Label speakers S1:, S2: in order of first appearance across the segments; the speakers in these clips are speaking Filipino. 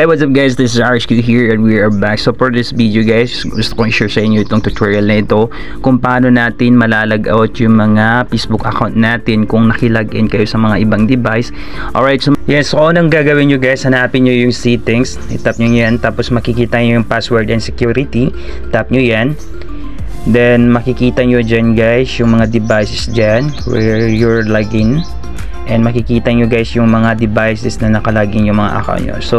S1: Hey, what's up guys, this is RHQ here and we are back. So for this video guys, gusto kong i-share sa inyo itong tutorial na ito kung paano natin malalag out yung mga Facebook account natin kung nakilagin kayo sa mga ibang device. Alright, so yes, so anong gagawin nyo guys, hanapin nyo yung settings, itap nyo yan, tapos makikita nyo yung password and security, tap nyo yan. Then makikita nyo dyan guys yung mga devices dyan where you're login. And makikita nyo guys yung mga devices na nakalagin yung mga account nyo. So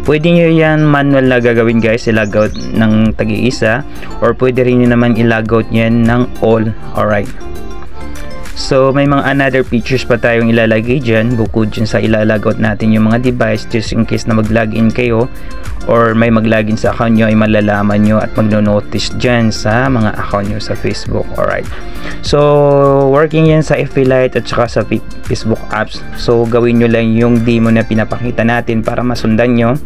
S1: pwede nyo yan manual na gagawin guys, i-logout ng tagi-isa, or pwede rin nyo naman i-logout yan ng all. Alright, so may mga another features pa tayong ilalagay dyan bukod dyan sa ilalogout natin yung mga device, just in case na mag-login kayo or may mag-login sa account nyo, ay malalaman nyo at magno-notice dyan sa mga account nyo sa Facebook. Alright, so working yan sa affiliate at saka sa Facebook apps. So gawin nyo lang yung demo na pinapakita natin para masundan nyo.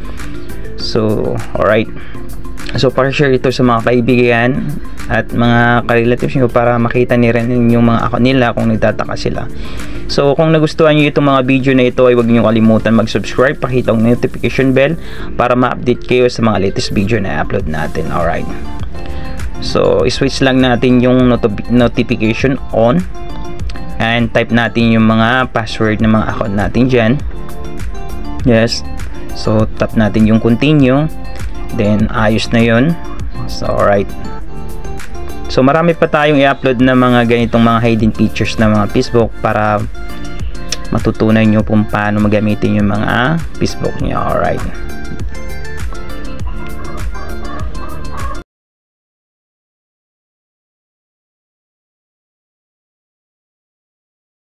S1: So alright, so para share ito sa mga kaibigan at mga ka-relatives nyo para makita nila yung mga account nila kung nagtataka sila. So kung nagustuhan nyo itong mga video na ito, ay huwag nyo kalimutan mag-subscribe, pakita ang notification bell para ma-update kayo sa mga latest video na upload natin. Alright, so switch lang natin yung notification on and type natin yung mga password ng mga account natin dyan. Yes, so tap natin yung continue, then ayos na yun. So alright, so marami pa tayong i-upload na mga ganitong mga hidden features na mga Facebook para matutunan nyo kung paano magamitin yung mga Facebook nyo. Alright,